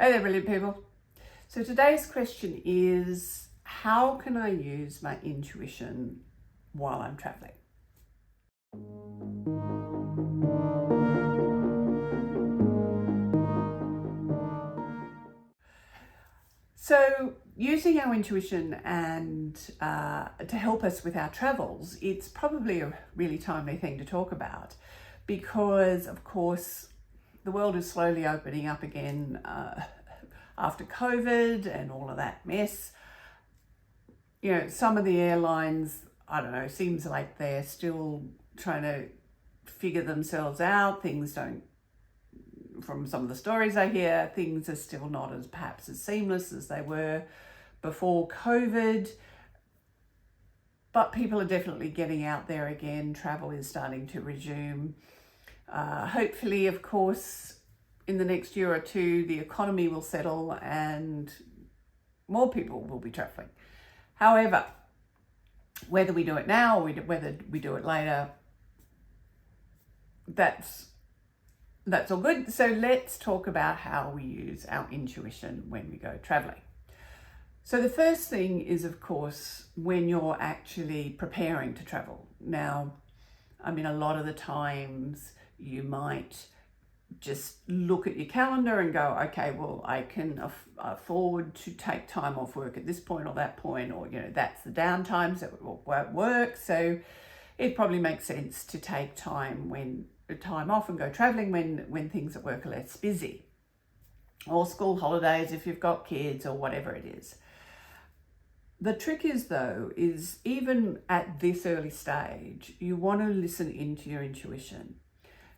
Hey there, brilliant people. So today's question is, how can I use my intuition while I'm traveling? So using our intuition and to help us with our travels, it's probably a really timely thing to talk about because, of course, the world is slowly opening up again after COVID and all of that mess. You know, some of the airlines, I don't know, seems like they're still trying to figure themselves out. Things don't, from some of the stories I hear, things are still not as perhaps as seamless as they were before COVID. But people are definitely getting out there again. Travel is starting to resume. Hopefully, of course, in the next year or two, the economy will settle and more people will be traveling. However, whether we do it now or whether we do it later, that's all good. So let's talk about how we use our intuition when we go traveling. So the first thing is, of course, when you're actually preparing to travel. Now, I mean, a lot of the times you might just look at your calendar and go, okay, well, I can afford to take time off work at this point or that point, or, you know, that's the downtimes at work. So it probably makes sense to take time off and go traveling when things at work are less busy, or school holidays if you've got kids or whatever it is. The trick is, though, is even at this early stage, you want to listen into your intuition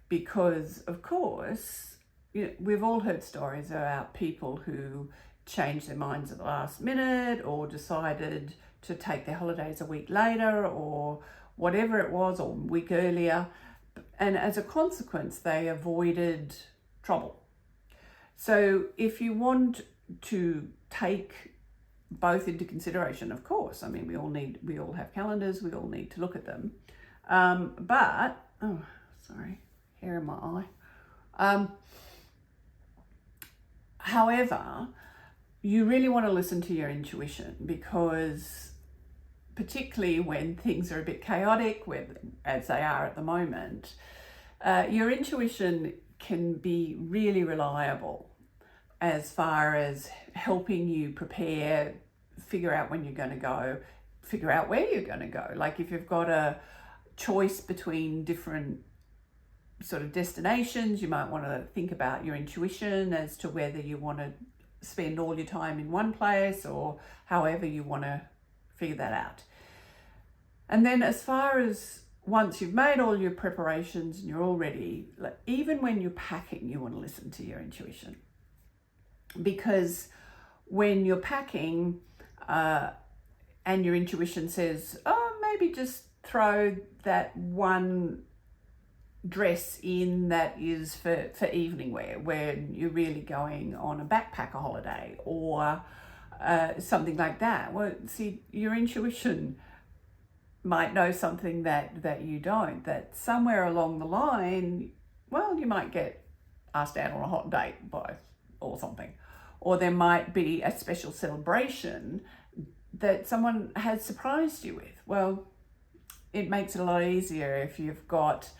because, of course, you know, we've all heard stories about people who changed their minds at the last minute or decided to take their holidays a week later or whatever it was, or a week earlier. And as a consequence, they avoided trouble. So if you want to take both into consideration, of course, I mean, we all have calendars, we all need to look at them. Hair in my eye. However, you really want to listen to your intuition because particularly when things are a bit chaotic, as they are at the moment, your intuition can be really reliable as far as helping you prepare, figure out when you're going to go, figure out where you're going to go. Like if you've got a choice between different sort of destinations, you might want to think about your intuition as to whether you want to spend all your time in one place or however you want to figure that out. And then as far as once you've made all your preparations and you're all ready, like even when you're packing, you want to listen to your intuition. Because when you're packing and your intuition says, oh, maybe just throw that one dress in that is for evening wear when you're really going on a backpacker holiday or something like that. Well, see, your intuition might know something that you don't, that somewhere along the line, well, you might get asked out on a hot date or something. Or there might be a special celebration that someone has surprised you with. Well, it makes it a lot easier if you've got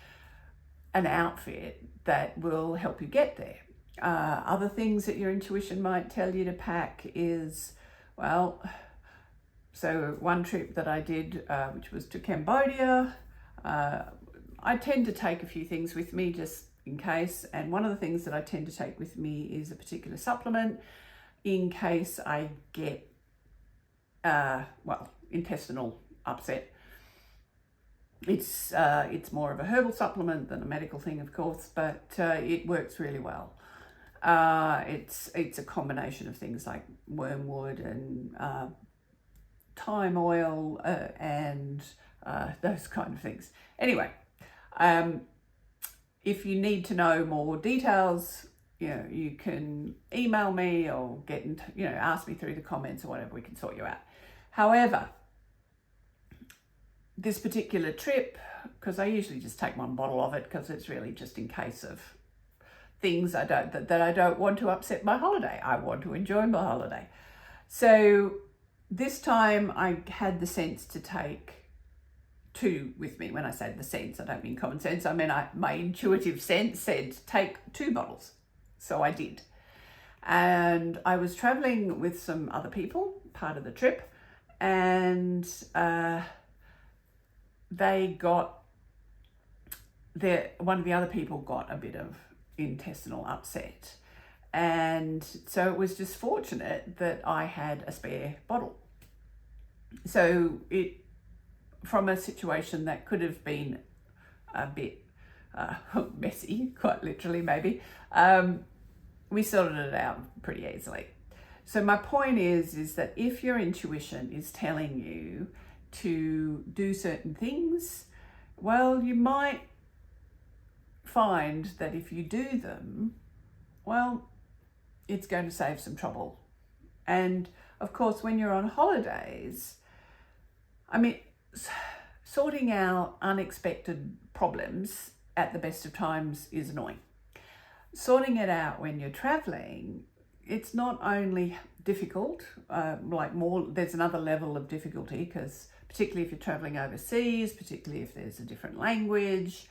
an outfit that will help you get there. Other things that your intuition might tell you to pack is, well, so one trip that I did, which was to Cambodia, I tend to take a few things with me just in case. And one of the things that I tend to take with me is a particular supplement in case I get, intestinal upset. It's more of a herbal supplement than a medical thing, of course, but it works really well. It's a combination of things like wormwood and thyme oil and those kind of things. Anyway, if you need to know more details, you know, you can email me or ask me through the comments or whatever. We can sort you out. However, this particular trip, because I usually just take one bottle of it because it's really just in case of things that I don't want to upset my holiday. I want to enjoy my holiday. So this time I had the sense to take 2 with me. When I say the sense, I don't mean common sense. I mean, my intuitive sense said take 2 bottles. So I did. And I was traveling with some other people, part of the trip, and one of the other people got a bit of intestinal upset. And so it was just fortunate that I had a spare bottle. So from a situation that could have been a bit messy, quite literally maybe, we sorted it out pretty easily. So my point is that if your intuition is telling you to do certain things, well, you might find that if you do them, well, it's going to save some trouble. And of course, when you're on holidays, I mean, sorting out unexpected problems at the best of times is annoying. Sorting it out when you're traveling, it's not only difficult, there's another level of difficulty, because particularly if you're traveling overseas, particularly if there's a different language.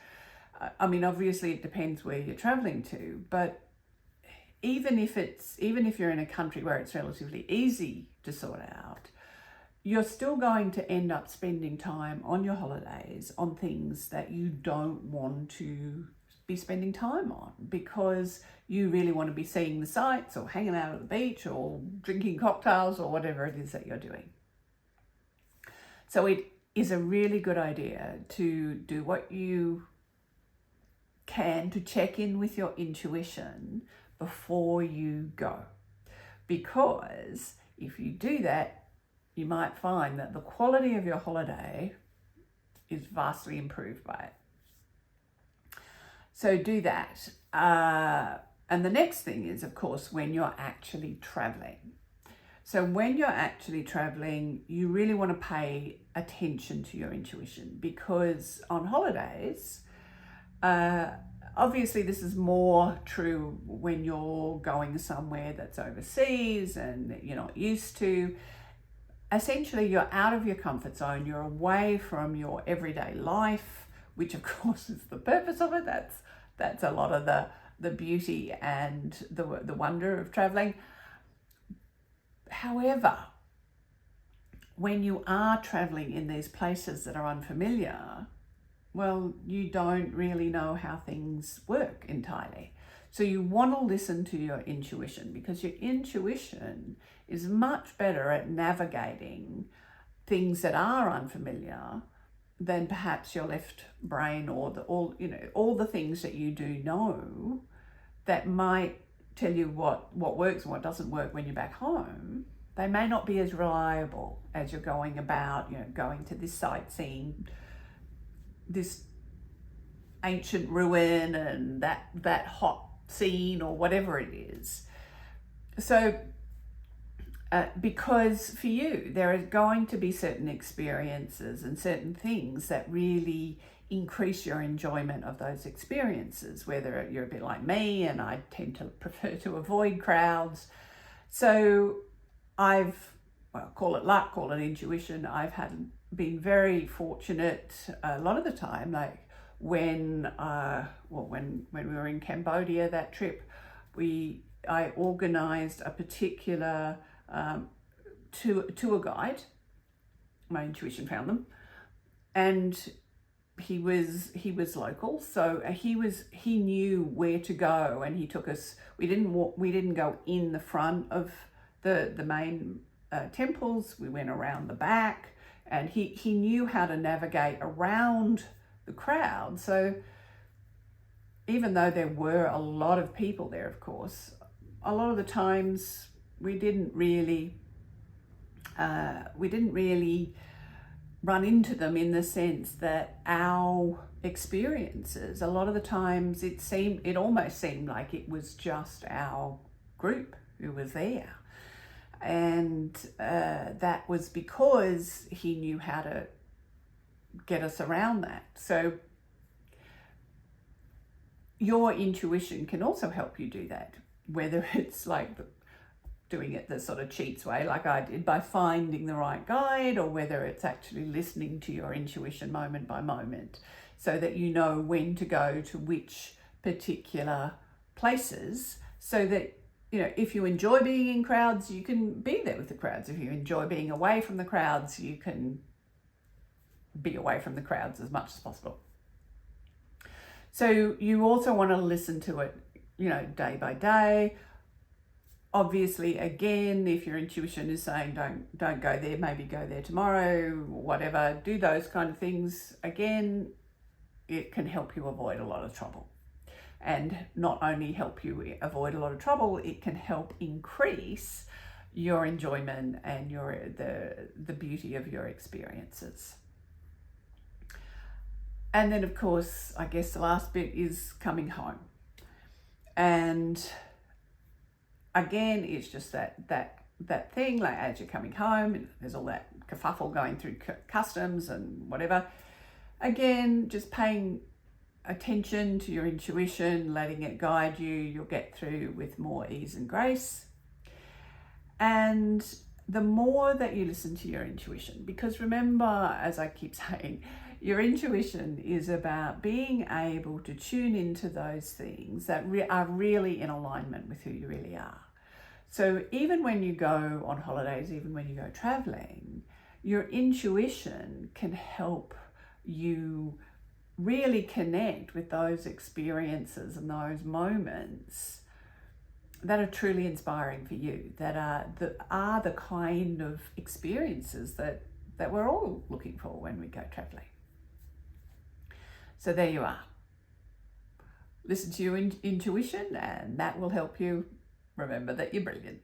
I mean, obviously it depends where you're traveling to, but even if you're in a country where it's relatively easy to sort out, you're still going to end up spending time on your holidays on things that you don't want to be spending time on, because you really want to be seeing the sights or hanging out at the beach or drinking cocktails or whatever it is that you're doing. So it is a really good idea to do what you can to check in with your intuition before you go, because if you do that, you might find that the quality of your holiday is vastly improved by it. So do that. And the next thing is, of course, when you're actually traveling. So when you're actually traveling, you really want to pay attention to your intuition, because on holidays, obviously this is more true when you're going somewhere that's overseas and you're not used to. Essentially, you're out of your comfort zone. You're away from your everyday life, which of course is the purpose of it. That's a lot of the beauty and the wonder of traveling. However, when you are traveling in these places that are unfamiliar, well, you don't really know how things work entirely. So you want to listen to your intuition, because your intuition is much better at navigating things that are unfamiliar than perhaps your left brain or all the things that you do know that might tell you what works and what doesn't work when you're back home. They may not be as reliable as you're going about, going to this sightseeing, this ancient ruin and that hot scene or whatever it is. So because for you, there are going to be certain experiences and certain things that really increase your enjoyment of those experiences, whether you're a bit like me and I tend to prefer to avoid crowds. So call it luck, call it intuition. I've been very fortunate a lot of the time, like when we were in Cambodia, that trip, I organized a particular tour guide. My intuition found them, and he was local, so he knew where to go, and he took us. We didn't go in the front of the main temples. We went around the back, and he knew how to navigate around the crowd. So even though there were a lot of people there, of course, a lot of the times we didn't really run into them, in the sense that our experiences, a lot of the times it almost seemed like it was just our group who was there. And that was because he knew how to get us around that. So your intuition can also help you do that, whether it's like doing it the sort of cheats way like I did by finding the right guide, or whether it's actually listening to your intuition moment by moment so that you know when to go to which particular places, so that, you know, if you enjoy being in crowds, you can be there with the crowds. If you enjoy being away from the crowds, you can be away from the crowds as much as possible. So you also want to listen to it, you know, day by day. Obviously, again, if your intuition is saying don't go there, maybe go there tomorrow, whatever, do those kind of things. Again, it can help you avoid a lot of trouble. And not only help you avoid a lot of trouble, it can help increase your enjoyment and the beauty of your experiences. And then, of course, I guess the last bit is coming home. And again, it's just that thing, like as you're coming home, there's all that kerfuffle going through customs and whatever. Again, just paying attention to your intuition, letting it guide you, you'll get through with more ease and grace. And the more that you listen to your intuition, because remember, as I keep saying, your intuition is about being able to tune into those things that are really in alignment with who you really are. So even when you go on holidays, even when you go traveling, your intuition can help you really connect with those experiences and those moments that are truly inspiring for you, that are the kind of experiences that we're all looking for when we go traveling. So there you are. Listen to your intuition, and that will help you remember that you're brilliant.